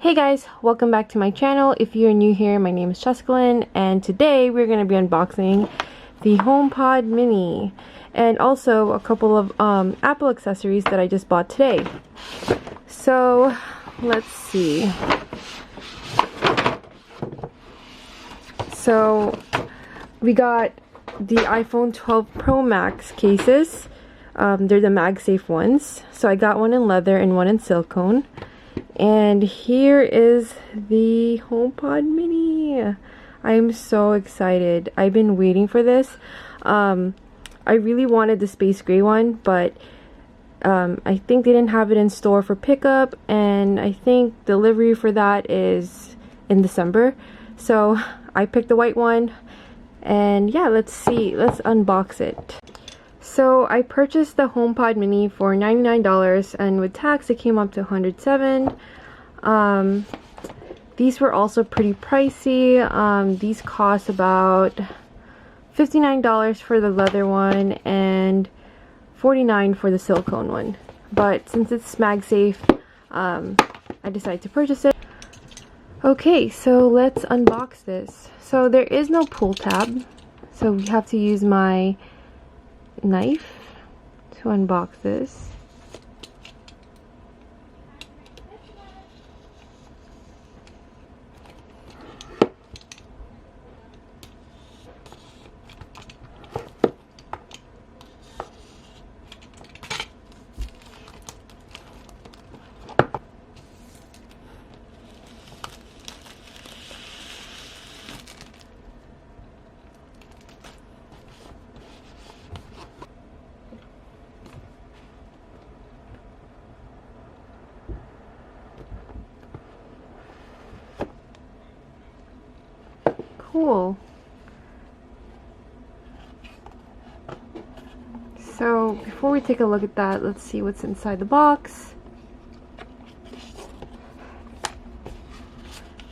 Hey guys, welcome back to my channel. If you're new here, my name is Jessica, and today we're going to be unboxing the HomePod Mini and also a couple of Apple accessories that I just bought today. So let's see. So we got the iPhone 12 Pro Max cases. They're the MagSafe ones. So I got one in leather and one in silicone. And here is the HomePod Mini. I am so excited. I've been waiting for this. I really wanted the space gray one, but I think they didn't have it in store for pickup, and I think delivery for that is in December. So I picked the white one, and yeah, let's see. Let's unbox it. So I purchased the HomePod Mini for $99, and with tax it came up to $107. These were also pretty pricey. These cost about $59 for the leather one and $49 for the silicone one. But since it's MagSafe, I decided to purchase it. Okay, so let's unbox this. So there is no pull tab, so we have to use my knife to unbox this. Cool. So before we take a look at that, let's see what's inside the box.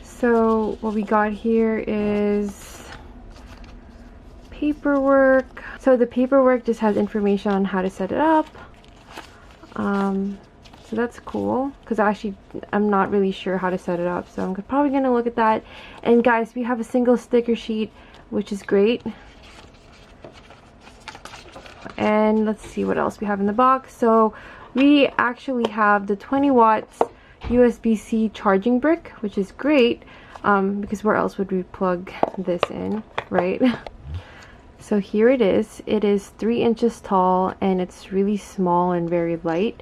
So what we got here is paperwork. So the paperwork just has information on how to set it up. So that's cool, because actually I'm not really sure how to set it up, so I'm probably going to look at that. And guys, we have a single sticker sheet, which is great. And let's see what else we have in the box. So we actually have the 20 watts USB-C charging brick, which is great, because where else would we plug this in, right? So here it is. It is 3 inches tall, and it's really small and very light.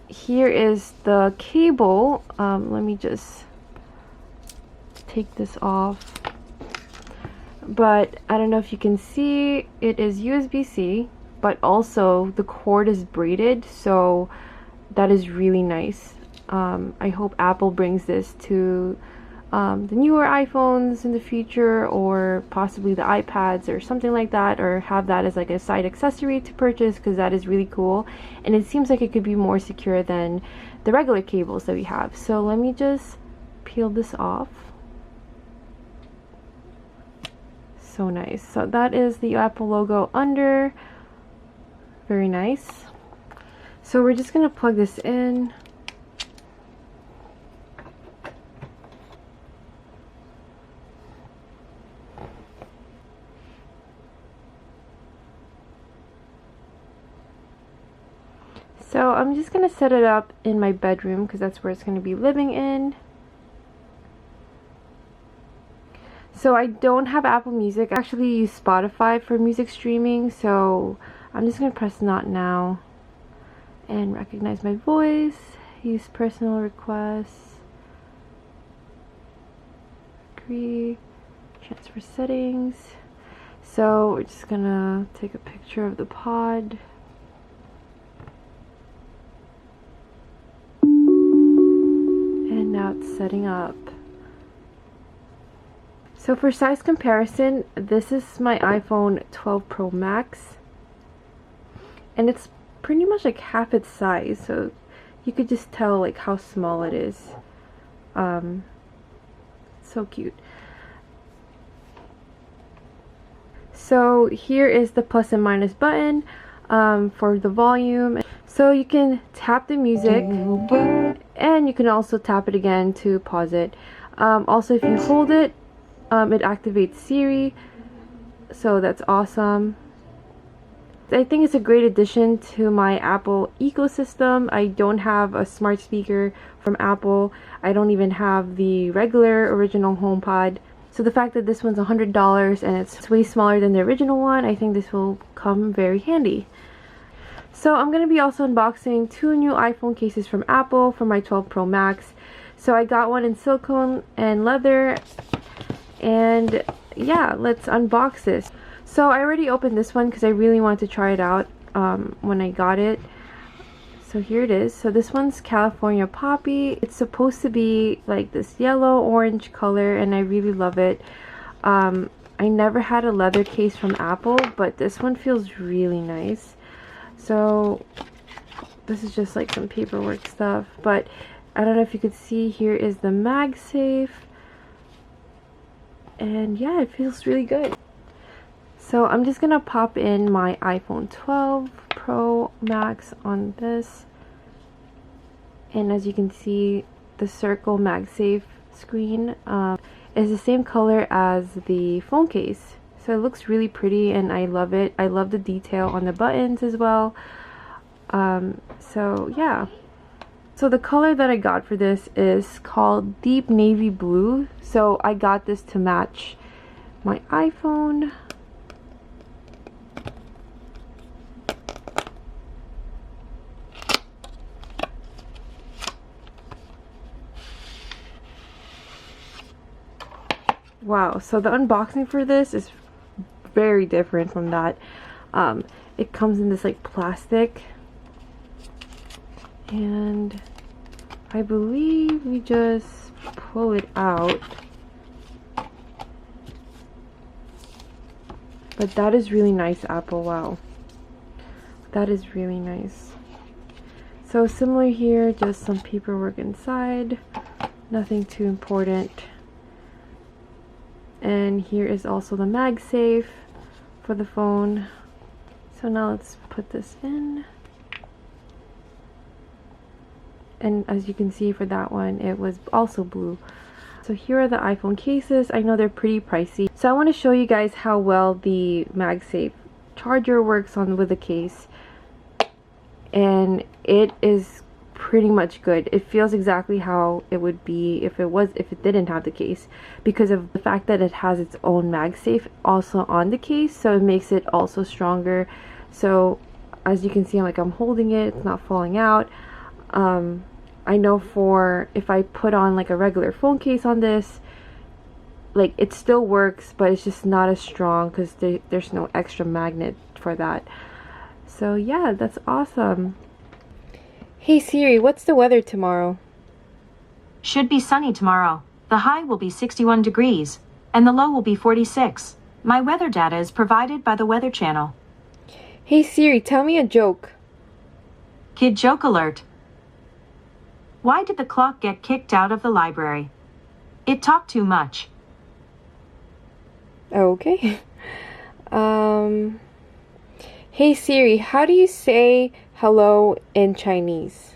Here is the cable. Let me just take this off. But I don't know if you can see, it is USB-C, but also the cord is braided, so that is really nice. I hope Apple brings this to the newer iPhones in the future, or possibly the iPads or something like that, or have that as like a side accessory to purchase, because that is really cool, and it seems like it could be more secure than the regular cables that we have. So let me just peel this off. So nice. So that is the Apple logo under. Very nice. So we're just gonna plug this in. So I'm just going to set it up in my bedroom, because that's where it's going to be living in. So I don't have Apple Music. I actually use Spotify for music streaming, so I'm just going to press Not Now and recognize my voice, use personal requests, agree, transfer settings. So we're just going to take a picture of the pod. Now it's setting up. So for size comparison, this is my iPhone 12 Pro Max, and it's pretty much like half its size, so you could just tell like how small it is. So cute. So here is the plus and minus button for the volume. So you can tap the music and you can also tap it again to pause it. Also, if you hold it, it activates Siri, so that's awesome. I think it's a great addition to my Apple ecosystem. I don't have a smart speaker from Apple. I don't even have the regular original HomePod. So the fact that this one's $100 and it's way smaller than the original one, I think this will come very handy. So I'm going to be also unboxing 2 new iPhone cases from Apple for my 12 Pro Max. So I got one in silicone and leather, and yeah, let's unbox this. So I already opened this one because I really wanted to try it out when I got it. So here it is. So this one's California Poppy. It's supposed to be like this yellow orange color, and I really love it. I never had a leather case from Apple, but this one feels really nice. So this is just like some paperwork stuff, but I don't know if you could see, here is the MagSafe, and yeah, it feels really good. So I'm just gonna pop in my iPhone 12 Pro Max on this, and as you can see, the circle MagSafe screen is the same color as the phone case, so it looks really pretty and I love it. I love the detail on the buttons as well. So yeah, so the color that I got for this is called Deep Navy Blue, so I got this to match my iPhone. Wow, so the unboxing for this is very different from that. It comes in this like plastic, and I believe we just pull it out. But that is really nice, Apple. Wow, that is really nice. So similar here, just some paperwork inside, nothing too important. And here is also the MagSafe for the phone. So now let's put this in. And as you can see, for that one, it was also blue. So here are the iPhone cases. I know they're pretty pricey. So I want to show you guys how well the MagSafe charger works on with the case. And it is pretty much good. It feels exactly how it would be if it didn't have the case, because of the fact that it has its own MagSafe also on the case, so it makes it also stronger. So as you can see, I'm holding it, it's not falling out. I know for if I put on like a regular phone case on this, like it still works, but it's just not as strong because there's no extra magnet for that. So yeah, that's awesome. Hey Siri, what's the weather tomorrow? Should be sunny tomorrow. The high will be 61 degrees, and the low will be 46. My weather data is provided by the Weather Channel. Hey Siri, tell me a joke. Kid joke alert. Why did the clock get kicked out of the library? It talked too much. Okay. Hey Siri, how do you say hello in Chinese?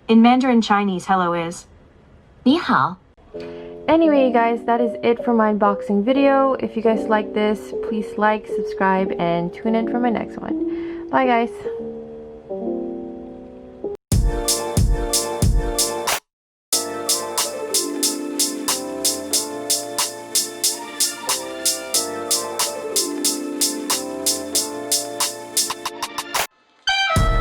In Mandarin Chinese, hello is 你好. Anyway, guys, that is it for my unboxing video. If you guys like this, please like, subscribe, and tune in for my next one. Bye, guys.